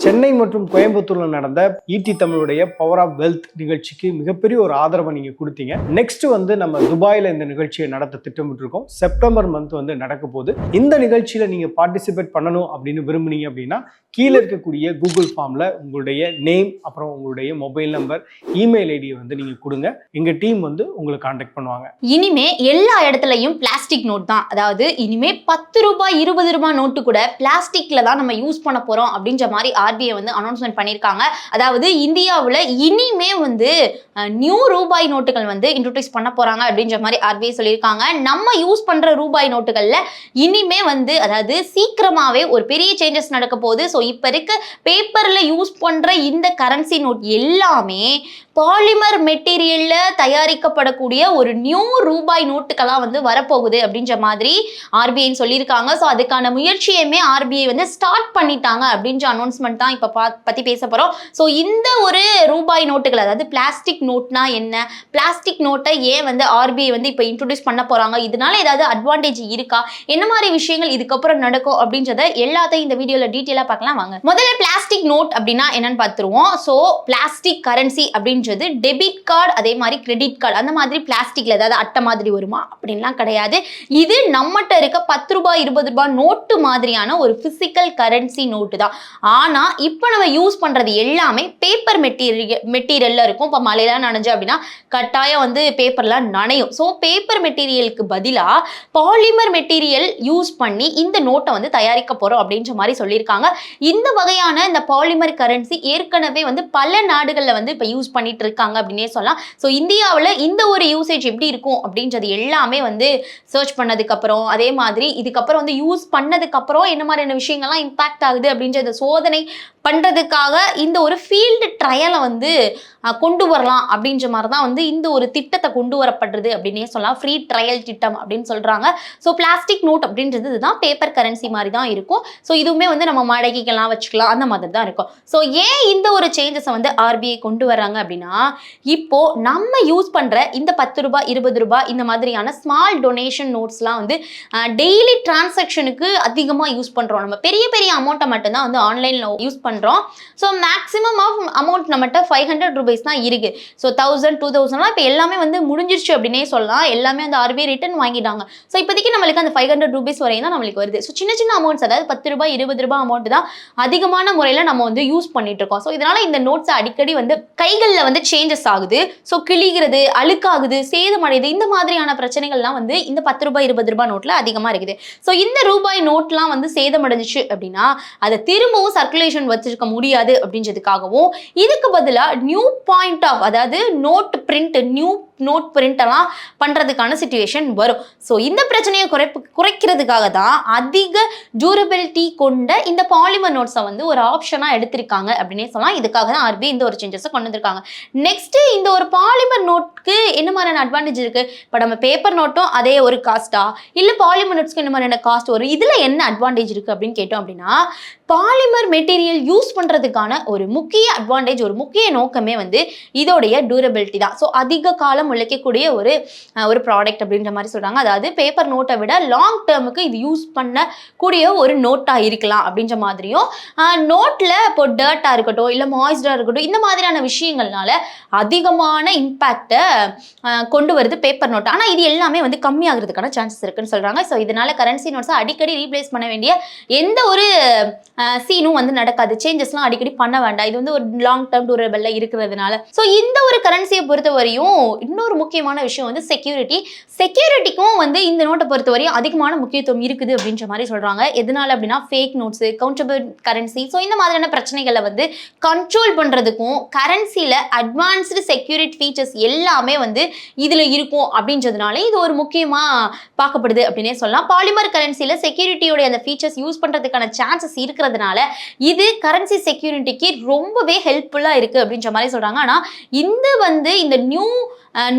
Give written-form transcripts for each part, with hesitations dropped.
சென்னை மற்றும் கோயம்புத்தூர்ல நடந்த ஈட்டி தமிழுடைய பவர் ஆஃப் வெல்த் நிகழ்ச்சிக்கு மிகப்பெரிய ஒரு ஆதரவை நீங்க கொடுத்தீங்க. நெக்ஸ்ட் நம்ம துபாயில இந்த நிகழ்ச்சியை நடத்த திட்டமிட்டு இருக்கோம். செப்டம்பர் மந்த் நடக்க போகுது. இந்த நிகழ்ச்சியில நீங்க பார்ட்டிசிபேட் பண்ணணும் அப்படின்னு விரும்புனீங்க அப்படின்னா கீழே இருக்கக்கூடிய கூகுள் ஃபார்ம்ல உங்களுடைய நேம், அப்புறம் உங்களுடைய மொபைல் நம்பர், இமெயில் ஐடியை நீங்க கொடுங்க. எங்க டீம் உங்களை கான்டாக்ட் பண்ணுவாங்க. இனிமே எல்லா இடத்துலயும் பிளாஸ்டிக் நோட் தான். அதாவது இனிமே 10 ரூபாய் 20 ரூபாய் நோட்டு கூட பிளாஸ்டிக்ல தான் நம்ம யூஸ் பண்ண போறோம் அப்படின்ற மாதிரி ஆர்பிஐ அனௌன்ஸ்மெண்ட் பண்ணிருக்காங்க. அதாவது இந்தியாவுல இனிமே நியூ ரூபாய் நோட்டுகள் இன்ட்ரோடியூஸ் பண்ண போறாங்க அப்படின்ற மாதிரி ஆர்பிஐ சொல்லியிருக்காங்க. நம்ம யூஸ் பண்ற ரூபாய் நோட்டுகள்ல இனிமே அதாவது சீக்கிரமாவே ஒரு பெரிய சேஞ்சஸ் நடக்க போகுது. ஸோ இப்ப இருக்க பேப்பர்ல யூஸ் பண்ற இந்த கரன்சி நோட் எல்லாமே பாலிமர் மெட்டீரியல்ல தயாரிக்கப்படக்கூடிய ஒரு நியூ ரூபாய் நோட்டுகளா வரப்போகுது அப்படின்ற மாதிரி ஆர்பிஐ சொல்லியிருக்காங்க. ஸோ அதுக்கான முயற்சியுமே ஆர்பிஐ ஸ்டார்ட் பண்ணிட்டாங்க அப்படின்ற அனௌன்ஸ்மெண்ட் தான் இப்ப பத்தி பேச போறோம். ஸோ இந்த ஒரு ரூபாய் நோட்டுகள், அதாவது பிளாஸ்டிக் நோட்னா என்ன, பிளாஸ்டிக் நோட்டை ஏன் ஆர்பிஐ இப்ப இன்ட்ரோடியூஸ் பண்ண போறாங்க, இதனால ஏதாவது அட்வான்டேஜ் இருக்கா, என்ன மாதிரி விஷயங்கள் இதுக்கப்புறம் நடக்கும் அப்படின்றத எல்லாத்தையும் இந்த வீடியோல டீட்டெயிலா பார்க்கலாம் வாங்க. முதல்ல பிளாஸ்டிக் நோட் அப்படின்னா என்னன்னு பார்த்துருவோம். ஸோ பிளாஸ்டிக் கரன்சி அப்படின்னு டெபிட் கார்டு, அதே மாதிரி கிரெடிட் கார்டு, அந்த மாதிரி பிளாஸ்டிக்ல ஏதாவது அட்டை மாதிரி வருமா அப்படின்லாம் கிடையாது. இது நம்மகிட்ட இருக்க 10 ரூபாய் 20 ரூபாய் நோட்டு மாதிரியான ஒரு பிசிக்கல் கரன்சி நோட்டு தான். ஆனா இப்ப நம்ம யூஸ் பண்றது எல்லாமே பேப்பர் மெட்டீரியல்ல இருக்கும். இப்ப மழையெல்லாம் நனைஞ்சு அப்படின்னா கட்டாயம் பேப்பர்லாம் நனையும். ஸோ பேப்பர் மெட்டீரியலுக்கு பதிலா பாலிமர் மெட்டீரியல் யூஸ் பண்ணி இந்த நோட்டை தயாரிக்க போறோம் அப்படின்ற மாதிரி சொல்லியிருக்காங்க. இந்த வகையான இந்த பாலிமர் கரன்சி ஏற்கனவே பல நாடுகள்ல இப்ப யூஸ் பண்ணி இருக்காங்க அப்படின்னே சொல்லலாம். ஸோ இந்தியாவில் இந்த ஒரு யூசேஜ் எப்படி இருக்கும் அப்படின்றது எல்லாமே சர்ச் பண்ணதுக்கு அப்புறம், அதே மாதிரி இதுக்கப்புறம் யூஸ் பண்ணதுக்கு அப்புறம் என்ன மாதிரியான விஷயங்கள்லாம் இம்பாக்ட் ஆகுது அப்படின்றத சோதனை பண்றதுக்காக இந்த ஒரு ஃபீல்டு ட்ரையலை கொண்டு வரலாம் அப்படின்ற மாதிரி தான் இந்த ஒரு திட்டத்தை கொண்டு வரப்படுறது அப்படின்னே சொல்லலாம். ஃப்ரீ ட்ரையல் திட்டம் அப்படின்னு சொல்றாங்க. ஸோ பிளாஸ்டிக் நோட் அப்படின்றது இதுதான், பேப்பர் கரன்சி மாதிரி தான் இருக்கும். ஸோ இதுவுமே நம்ம மடக்கிக்கலாம், வச்சுக்கலாம், அந்த மாதிரி தான் இருக்கும். ஸோ ஏன் இந்த ஒரு சேஞ்சஸை ஆர்பிஐ கொண்டு வர்றாங்க அப்படின்னா, இப்போ நம்ம யூஸ் பண்ற இந்த 10 ரூபாய் 20 ரூபாய் இந்த மாதிரியான ஸ்மால் டொனேஷன் நோட்ஸ்லாம் டெய்லி டிரான்சாக்ஷனுக்கு அதிகமாக யூஸ் பண்றோம். நம்ம பெரிய பெரிய அமௌண்ட்டை மட்டும்தான் ஆன்லைன்ல யூஸ் பண்றோம். ஸோ மேக்ஸிமம் ஆஃப் அமௌண்ட் நம்மகிட்ட 500 ரூபீஸ் தான் இருக்கு. ஸோ 1000 2000 இப்போ எல்லாமே முடிஞ்சிருச்சு அப்படின்னே சொல்லலாம். எல்லாமே ஆர்பிஐ ரிட்டர்ன் வாங்கிட்டாங்க. ஸோ இப்போதைக்கு நம்மளுக்கு அந்த 500 ரூபீஸ் வரையும் தான் நம்மளுக்கு வருது. ஸோ சின்ன சின்ன அமௌண்ட்ஸ், அதாவது 10 ரூபாய் 20 ரூபாய் அமௌண்ட் தான் அதிகமான முறையில் நம்ம யூஸ் பண்ணிட்டு இருக்கோம். ஸோ இதனால இந்த நோட்ஸ் அடிக்கடி கைகளில் சேஞ்சஸ் ஆகுது. ஸோ கிழிகிறது, அழுக்காகுது, சேதமடையுது, இந்த மாதிரியான பிரச்சனைகள்லாம் இந்த 10 ரூபாய் 20 ரூபாய் நோட்ல அதிகமாக இருக்குது. ஸோ இந்த ரூபாய் நோட்லாம் சேதமடைஞ்சிச்சு அப்படின்னா அதை திரும்பவும் சர்க்குலேஷன் வச்சிருக்க முடியாது அப்படின்றதுக்காகவும், இதுக்கு பதிலாக நியூ பாயிண்ட் ஆஃப், அதாவது note print, new note print எல்லாம் பண்றதுக்கான சிச்சுவேஷன் வரும். ஸோ இந்த பிரச்சனையை குறைக்கிறதுக்காக தான் அதிக டியூரபிலிட்டி கொண்ட இந்த பாலிமர் நோட்ஸை ஒரு ஆப்ஷனா எடுத்திருக்காங்க அப்படின்னே சொல்லலாம். இதுக்காக தான் ஆர்பிஐ இந்த ஒரு சேஞ்சஸை கொண்டு வந்திருக்காங்க. நெக்ஸ்ட், இந்த ஒரு பாலிமர் நோட்க்கு என்ன மாதிரியான அட்வான்டேஜ் இருக்கு? இப்போ நம்ம பேப்பர் நோட்டும் அதே ஒரு காஸ்டா, இல்ல பாலிமர் நோட்ஸ்க்கு என்ன மாதிரியான காஸ்ட் வரும், இதுல என்ன அட்வான்டேஜ் இருக்கு அப்படின்னு கேட்டோம் அப்படின்னா, பாலிமர் மெட்டீரியல் யூஸ் பண்றதுக்கான ஒரு முக்கிய அட்வான்டேஜ், ஒரு முக்கிய நோக்கமே இதோடைய டியூரபிலிட்டி தான். ஸோ அதிக காலம் உழைக்கக்கூடிய ஒரு ப்ராடக்ட் அப்படின்ற மாதிரி சொல்றாங்க. அதாவது பேப்பர் நோட்டை விட லாங் டேர்முக்கு இது யூஸ் பண்ணக்கூடிய ஒரு நோட்டா இருக்கலாம் அப்படின்ற மாதிரியும், நோட்ல இப்போ டர்ட்டா இருக்கட்டும், இல்ல மாய்ஸ்டா இருக்கட்டும், இந்த மாதிரியான விஷயங்கள்னால அதிகமான இம்பாக்டை கொண்டு வருது பேப்பர் நோட். ஆனா இது எல்லாமே கம்மியாகிறதுக்கான சான்சஸ் இருக்குன்னு சொல்றாங்க. ஸோ இதனால கரன்சி நோட்ஸை அடிக்கடி ரீப்ளேஸ் பண்ண வேண்டிய எந்த ஒரு சீனும் நடக்காது. சேஞ்சஸ்லாம் அடிக்கடி பண்ண வேண்டாம். இது ஒரு லாங் டேர்ம் டூரபிள்ல இருக்கிறதுனால. ஸோ இந்த ஒரு கரன்சியை பொறுத்தவரையும் இன்னொரு முக்கியமான விஷயம் செக்யூரிட்டி. செக்யூரிட்டிக்கும் இந்த நோட்டை பொறுத்தவரையும் அதிகமான முக்கியத்துவம் இருக்குது அப்படின்ற மாதிரி சொல்றாங்க. எதனால அப்படின்னா, fake notes, countable currency, so இந்த மாதிரியான பிரச்சனைகளை கண்ட்ரோல் பண்றதுக்கும் கரன்சியில அட்வான்ஸ்டு செக்யூரிட்டி ஃபீச்சர்ஸ் எல்லாமே இதுல இருக்கும் அப்படின்றதுனால இது ஒரு முக்கியமா பார்க்கப்படுது அப்படின்னே சொல்லலாம். பாலிமர் கரன்சியில செக்யூரிட்டியோட அந்த ஃபீச்சர்ஸ் யூஸ் பண்றதுக்கான சான்சஸ் இருக்கிறதுனால இது கரன்சி செக்யூரிட்டிக்கு ரொம்பவே ஹெல்ப்ஃபுல்லா இருக்கு அப்படின்ற மாதிரி சொல்றாங்க. ஆனா இந்த நியூ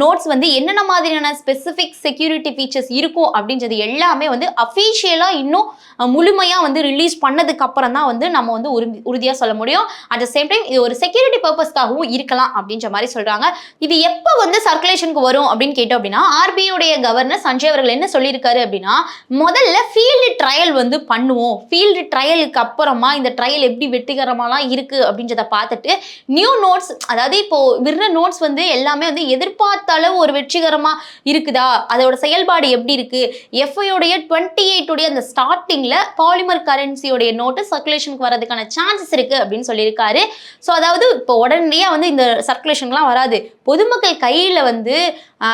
நோட்ஸ் வந்து என்னென்ன மாதிரியான ஸ்பெசிஃபிக் செக்யூரிட்டி ஃபீச்சர்ஸ் இருக்கும் அப்படின்றது எல்லாமே வந்து அஃபீஷியலா இன்னும் முழுமையா வந்து ரிலீஸ் பண்ணதுக்கு அப்புறம் தான் வந்து நம்ம வந்து உறுதியா சொல்ல முடியும். அட் த சேம் டைம் இது ஒரு செக்யூரிட்டி பர்பஸ்க்காகவும் இருக்கலாம் அப்படின்ற மாதிரி சொல்றாங்க. இது எப்போ வந்து சர்க்குலேஷனுக்கு வரும் அப்படின்னு கேட்டோம் அப்படின்னா, ஆர்பிஐ உடைய கவர்னர் சஞ்சய் அவர்கள் என்ன சொல்லியிருக்காரு அப்படின்னா, முதல்ல ஃபீல்டு ட்ரையல் வந்து பண்ணுவோம். ஃபீல்டு ட்ரையலுக்கு அப்புறமா இந்த ட்ரையல் எப்படி வெற்றிகரமாலாம் இருக்கு அப்படின்றத பார்த்துட்டு நியூ நோட்ஸ், அதாவது இப்போ விருற நோட்ஸ் வந்து எல்லாமே வந்து எதிர்பார்த்த அளவு ஒரு வெற்றிகரமா இருக்குதா, அதோட செயல்பாடு எப்படி இருக்கு, எஃப்ஐ உடைய 28 உடைய அந்த ஸ்டார்டிங்ல பாலிமர் கரன்சியோடைய நோட்டு சர்க்குலேஷனுக்கு வரதுக்கான சான்சஸ் இருக்கு அப்படின்னு சொல்லியிருக்காரு. ஸோ அதாவது இப்போ உடனடியாக வந்து இந்த சர்க்குலேஷன்லாம் வராது, பொதுமக்கள் கையில் வந்து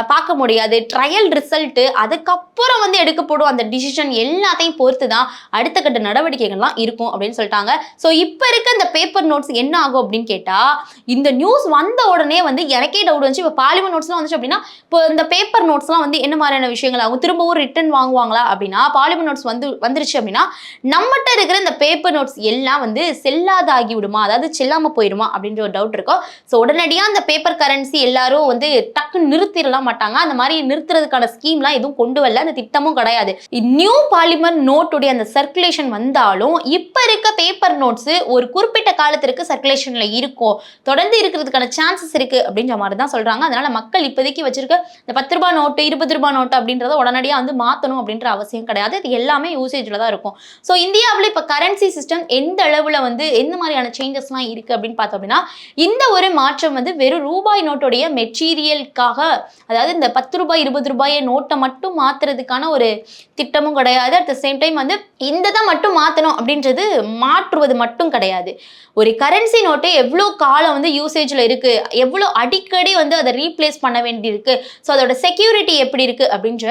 பார்க்க முடியாது. ட்ரையல் ரிசல்ட்டு அதுக்கப்புறம் வந்து எடுக்கப்படும் அந்த டிசிஷன் எல்லாத்தையும் பொறுத்து தான் அடுத்த கட்ட நடவடிக்கைகள்லாம் இருக்கும் அப்படின்னு சொல்லிட்டாங்க. ஸோ இப்போ இருக்க இந்த பேப்பர் நோட்ஸ் என்ன ஆகும் அப்படின்னு கேட்டால், இந்த நியூஸ் வந்த உடனே வந்து எனக்கே டவுட் வந்துச்சு. இப்போ பாலிமர் நோட்ஸ்லாம் வந்துச்சு அப்படின்னா, இப்போ இந்த பேப்பர் நோட்ஸ்லாம் வந்து என்ன மாதிரியான விஷயங்கள் ஆகும், திரும்பவும் ரிட்டர்ன் வாங்குவாங்களா அப்படின்னா, பாலிமர் நோட்ஸ் வந்துருச்சு அப்படின்னா நம்மகிட்ட இருக்கிற இந்த பேப்பர் நோட்ஸ் எல்லாம் வந்து செல்லாதாகி விடுமா, அதாவது செல்லாமல் போயிடுமா அப்படின்ற ஒரு டவுட் இருக்கும். ஸோ உடனடியாக அந்த பேப்பர் கரன்சி எல்லாரும் வந்து டக்குன்னு நிறுத்திடலாம் மாட்டாங்க. அந்த மாதிரி நிறுத்துறதுக்கான ஸ்கீம்லாம் எதுவும் கொண்டு வரல, அந்த திட்டமும் கிடையாது. நியூ பாலிமர் நோட்டுடைய அந்த சர்க்குலேஷன் வந்தாலும் இப்ப இருக்க பேப்பர் நோட்ஸ் ஒரு குறிப்பிட்ட காலத்திற்கு சர்க்குலேஷன்ல இருக்கும், தொடர்ந்து இருக்கிறதுக்கான சான்சஸ் இருக்கு அப்படின்ற மாதிரி தான் சொல்றாங்க. அதனால மக்கள் இப்போதைக்கு வச்சிருக்க இந்த 10 ரூபாய் நோட்டு 20 ரூபாய் நோட்டு அப்படின்றத உடனடியாக வந்து மாற்றணும் அப்படின்ற அவசியம் கிடையாது. இது எல்லாமே யூசேஜ்ல தான் இருக்கும். ஸோ இந்தியாவில் இப்போ கரன்சி சிஸ்டம் எந்த அளவுல வந்து எந்த மாதிரியான சேஞ்சஸ்லாம் இருக்கு அப்படின்னு பார்த்தோம் அப்படின்னா, இந்த ஒரு மாற்றம் வந்து வெறும் ரூபாய் நோட்டுடைய மெட்டீரியலுக்காக, அதாவது இந்த 10 ரூபாய் 20 ரூபாய் நோட்டை மட்டும் மாத்துறதுக்கான ஒரு திட்டமும் கிடையாது. அட் த சேம் டைம் வந்து இந்த தான் மட்டும் மாற்றணும் அப்படின்றது மாற்றுவது மட்டும் கிடையாது. ஒரு கரன்சி நோட்டு எவ்வளோ காலம் வந்து யூசேஜில் இருக்கு, எவ்வளோ அடிக்கடி வந்து அதை ரீப்ளேஸ் பண்ண வேண்டியிருக்கு, ஸோ அதோட செக்யூரிட்டி எப்படி இருக்கு அப்படின்ற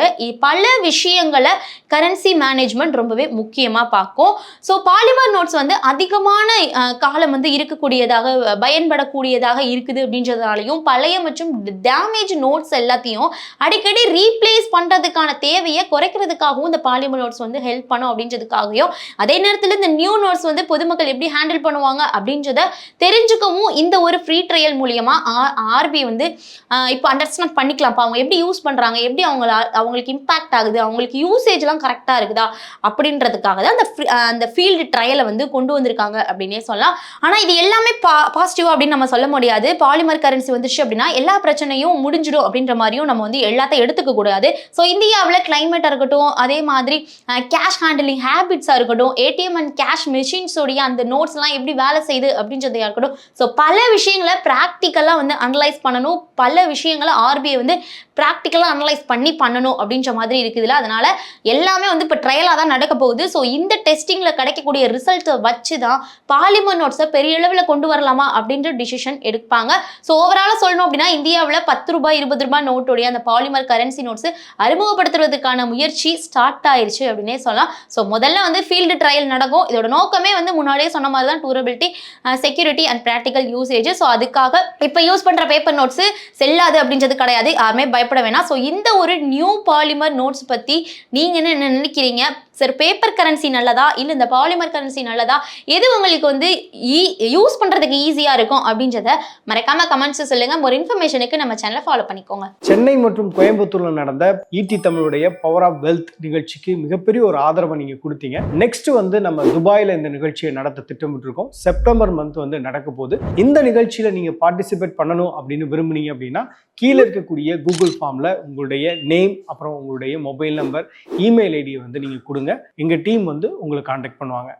பல விஷயங்களை கரன்சி மேனேஜ்மெண்ட் ரொம்பவே முக்கியமாக பார்க்கும். ஸோ பாலிமர் நோட்ஸ் வந்து அதிகமான காலம் வந்து இருக்கக்கூடியதாக பயன்படக்கூடியதாக இருக்குது அப்படின்றதுனாலையும் பழைய மற்றும் டேமேஜ் நோட்ஸ் எல்லாத்தையும் அடிக்கடி ரீப்ளேஸ் பண்றதுக்கான தேவையை குறைக்கிறதுக்காகவும் இந்த பாலிமர் நோட்ஸ் வந்து ஹெல்ப் பண்ணும் அப்படின்றதுக்காகவும், அதே நேரத்தில் இந்த நியூ நோட்ஸ் வந்து பொதுமக்கள் எப்படி ஹேண்டில் பண்ணுவாங்க அப்படின்றத தெரிஞ்சுக்கவும் இந்த ஒரு ஃப்ரீ ட்ரையல் மூலியமா ஆர்பிஐ வந்து இப்போ அண்டர்ஸ்டாண்ட் பண்ணிக்கலாம். அவங்க எப்படி யூஸ் பண்றாங்க, எப்படி அவங்களுக்கு இம்பாக்ட் ஆகுது, அவங்களுக்கு யூசேஜ்லாம் கரெக்டா இருக்குதா அப்படின்றதுக்காக தான் அந்த ஃபீல்டு ட்ரையலை வந்து கொண்டு வந்திருக்காங்க அப்படின்னே சொல்லலாம். ஆனா இது எல்லாமே பாசிட்டிவா அப்படின்னு நம்ம சொல்ல முடியாது. பாலிமர் கரன்சி வந்துச்சு அப்படின்னா எல்லா பிரச்சனையும் முடிஞ்சிடும் அப்படின்ற மாதிரியும் நம்ம வந்து எல்லாத்தையும் எடுத்துக்க கூடாது. ஸோ இந்தியாவில் கிளைமேட்டாக இருக்கட்டும், அதே மாதிரி கேஷ் ஹேண்டிலிங் ஹேபிட்ஸாக இருக்கட்டும், ஏடிஎம் அண்ட் கேஷ் மெஷின்ஸோடைய அந்த நோட்ஸ்லாம் எப்படி வேலை செய்யுது அப்படின்றதையா இருக்கட்டும், ஸோ பல விஷயங்களை ப்ராக்டிக்கலாக வந்து அனலைஸ் பண்ணணும், பல விஷயங்களை ஆர்பிஐ வந்து ப்ராக்டிக்கலாக அனலைஸ் பண்ணணும் அப்படின்ற மாதிரி இருக்குதுல்ல. அதனால எல்லாமே வந்து இப்போ ட்ரையலாக தான் நடக்க போகுது. ஸோ இந்த டெஸ்டிங்கில் கிடைக்கக்கூடிய ரிசல்ட்டை வச்சு தான் பாலிமர் நோட்ஸை பெரிய அளவில் கொண்டு வரலாமா அப்படின்ற டிசிஷன் எடுப்பாங்க. ஸோ ஓவராலாக சொல்லணும் அப்படின்னா, இந்தியாவில் 10 ரூபாய் 20 ரூபாய் நோட்டுடைய அந்த பாலிமர் கரன்சி நோட்ஸ் அறிமுகப்படுத்துறதுக்கான முயற்சி ஸ்டார்ட் ஆயிருச்சு அப்படின்னே சொல்லலாம். ஸோ முதல்ல வந்து ஃபீல்டு ட்ரையல் நடக்கும். இதோட நோக்கமே வந்து முன்னாடியே சொன்ன மாதிரி தான் durability, security and practical usage. So அதுக்காக இப்போ யூஸ் பண்ணுற பேப்பர் நோட்ஸ் செல்லாது அப்படின்றது கிடையாது, யாருமே பயப்பட வேணாம். ஸோ இந்த ஒரு நியூ பாலிமர் நோட்ஸ் பற்றி நீங்கள் என்ன நினைக்கிறீங்க? சார் பேப்பர் கரன்சி நல்லதா இல்லை இந்த பாலிமர் கரன்சி நல்லதா, எது உங்களுக்கு வந்து யூஸ் பண்ணுறதுக்கு ஈஸியாக இருக்கும் அப்படின்றத மறக்காம கமெண்ட்ஸ் சொல்லுங்க. ஒரு இன்ஃபர்மேஷனுக்கு நம்ம சேனலை ஃபாலோ பண்ணிக்கோங்க. சென்னை மற்றும் கோயம்புத்தூர்ல நடந்த ஈட்டி தமிழுடைய பவர் ஆஃப் வெல்த் நிகழ்ச்சிக்கு மிகப்பெரிய ஒரு ஆதரவை நீங்க கொடுத்தீங்க. நெக்ஸ்ட் வந்து நம்ம துபாயில இந்த நிகழ்ச்சியை நடத்த திட்டமிட்டிருக்கோம். செப்டம்பர் மந்த் வந்து நடக்க போகுது. இந்த நிகழ்ச்சியில நீங்க பார்ட்டிசிபேட் பண்ணணும் அப்படின்னு விரும்புனீங்க அப்படின்னா கீழே இருக்கக்கூடிய கூகுள் ஃபார்ம்ல உங்களுடைய நேம், அப்புறம் உங்களுடைய மொபைல் நம்பர், இமெயில் ஐடியை வந்து நீங்க கொடுங்க. எங்க டீம் வந்து உங்களை கான்டாக்ட் பண்ணுவாங்க.